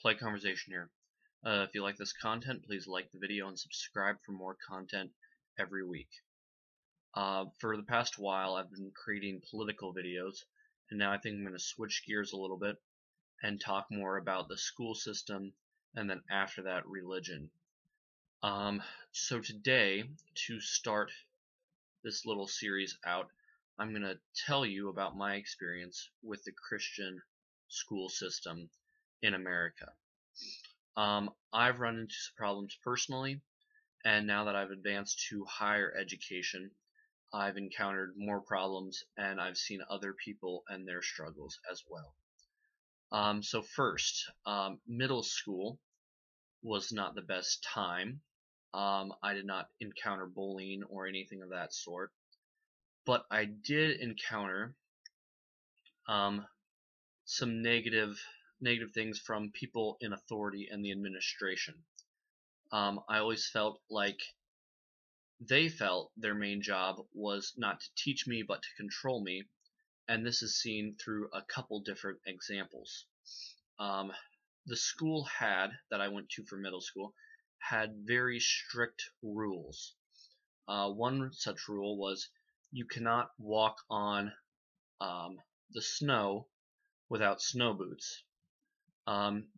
Polite Conversation here. If you like this content, please like the video and subscribe for more content every week. For the past while, I've been creating political videos, and now I think I'm going to switch gears a little bit and talk more about the school system, and then after that, religion. So today, to start this little series out, I'm going to tell you about my experience with the Christian school system in America. I've run into some problems personally, and now that I've advanced to higher education, I've encountered more problems and I've seen other people and their struggles as well. So first, middle school was not the best time. I did not encounter bullying or anything of that sort, but I did encounter some negative things from people in authority and the administration. I always felt like they felt their main job was not to teach me but to control me, and this is seen through a couple different examples. The school that I went to for middle school had very strict rules. One such rule was you cannot walk on the snow without snow boots.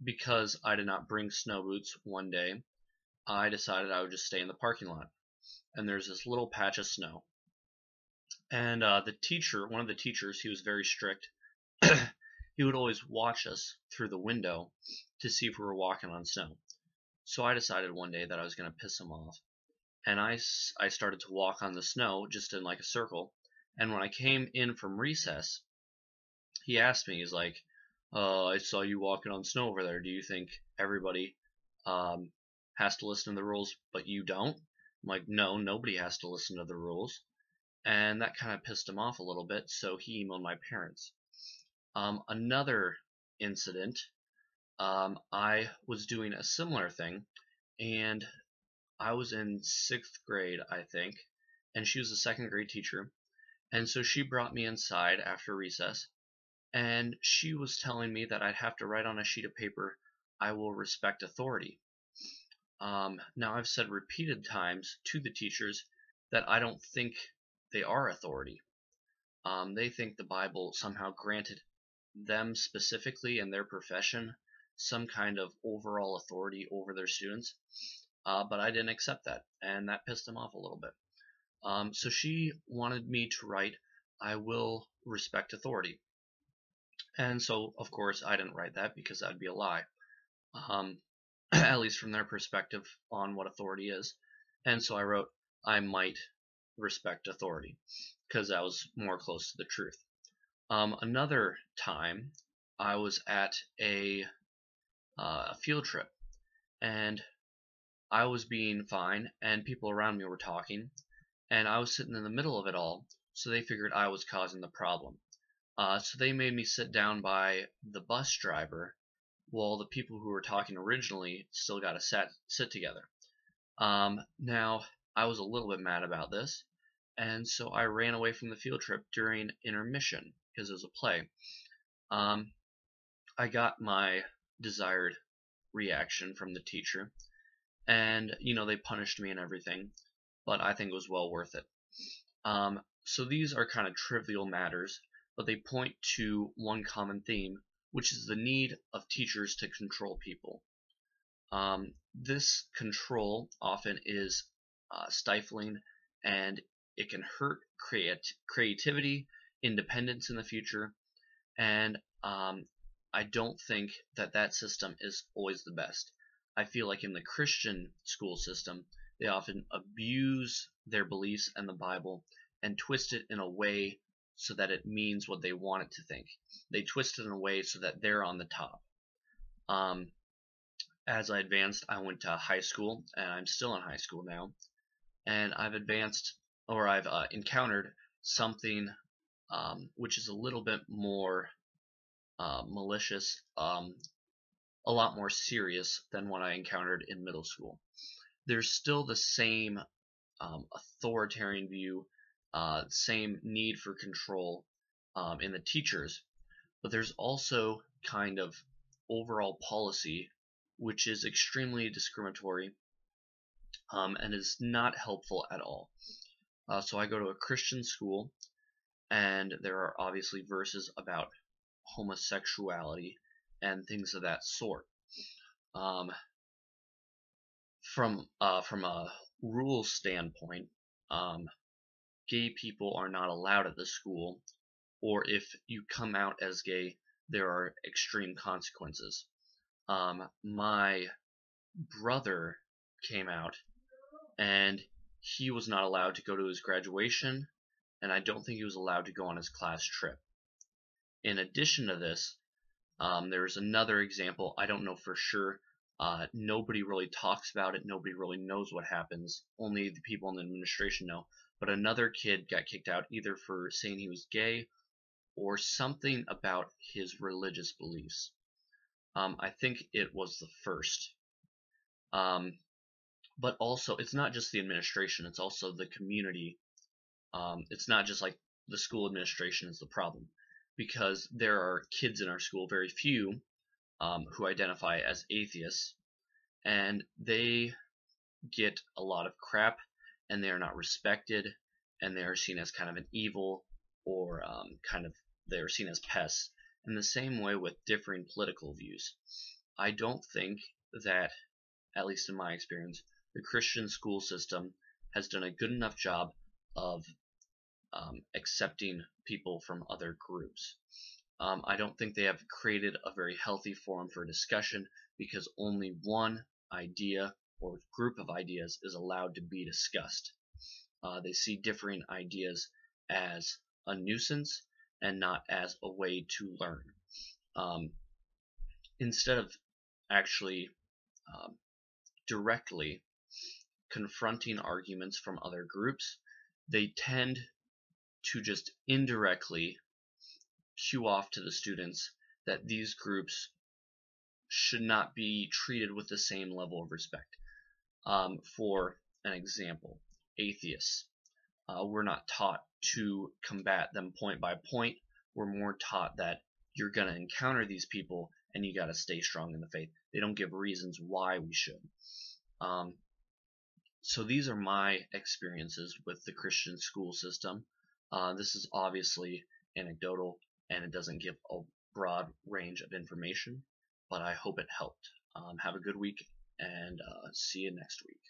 Because I did not bring snow boots one day, I decided I would just stay in the parking lot. And there's this little patch of snow. And one of the teachers, he was very strict. He would always watch us through the window to see if we were walking on snow. So I decided one day that I was going to piss him off. And I started to walk on the snow just in like a circle. And when I came in from recess, he asked me, he's like, I saw you walking on snow over there. Do you think everybody has to listen to the rules, but you don't? I'm like, no, nobody has to listen to the rules. And that kind of pissed him off a little bit, so he emailed my parents. Another incident, I was doing a similar thing, and I was in 6th grade, I think, and she was a 2nd grade teacher. And so she brought me inside after recess, and she was telling me that I'd have to write on a sheet of paper, I will respect authority. Now I've said repeated times to the teachers that I don't think they are authority. They think the Bible somehow granted them specifically in their profession some kind of overall authority over their students, but I didn't accept that, and that pissed them off a little bit. So she wanted me to write, I will respect authority. And so, of course, I didn't write that because that'd be a lie, at least from their perspective on what authority is. And so I wrote, I might respect authority, because that was more close to the truth. Another time, I was at a field trip, and I was being fine, and people around me were talking, and I was sitting in the middle of it all, so they figured I was causing the problem. So they made me sit down by the bus driver while the people who were talking originally still got to sit together. Now, I was a little bit mad about this, and so I ran away from the field trip during intermission because it was a play. I got my desired reaction from the teacher, and they punished me and everything, but I think it was well worth it. So these are kind of trivial matters, but they point to one common theme, which is the need of teachers to control people. This control often is stifling, and it can hurt creativity, independence in the future, and I don't think that system is always the best. I feel like in the Christian school system, they often abuse their beliefs and the Bible and twist it in a way so that it means what they want it to think. They twist it in a way so that they're on the top. As I advanced, I went to high school, and I'm still in high school now, and I've encountered something which is a little bit more malicious, a lot more serious than what I encountered in middle school. There's still the same authoritarian view, same need for control in the teachers, but there's also kind of overall policy which is extremely discriminatory and is not helpful at all. So I go to a Christian school, and there are obviously verses about homosexuality and things of that sort. Um, from a rules standpoint, gay people are not allowed at the school, or if you come out as gay, there are extreme consequences. My brother came out, and he was not allowed to go to his graduation, and I don't think he was allowed to go on his class trip. In addition to this, there's another example. I don't know for sure. Nobody really talks about it. Nobody really knows what happens. Only the people in the administration know. But another kid got kicked out either for saying he was gay or something about his religious beliefs. I think it was the first. But also, it's not just the administration, it's also the community. It's not just like the school administration is the problem, because there are kids in our school, very few, who identify as atheists, and they get a lot of crap, and they are not respected, and they are seen as kind of an evil, or they are seen as pests. In the same way with differing political views, I don't think that, at least in my experience, the Christian school system has done a good enough job of accepting people from other groups. I don't think they have created a very healthy forum for discussion, because only one idea or group of ideas is allowed to be discussed. They see differing ideas as a nuisance and not as a way to learn. Instead of actually directly confronting arguments from other groups, they tend to just indirectly cue off to the students that these groups should not be treated with the same level of respect. For an example, atheists. We're not taught to combat them point by point. We're more taught that you're going to encounter these people and you got to stay strong in the faith. They don't give reasons why we should. So these are my experiences with the Christian school system. This is obviously anecdotal, and it doesn't give a broad range of information, but I hope it helped. Have a good week, and see you next week.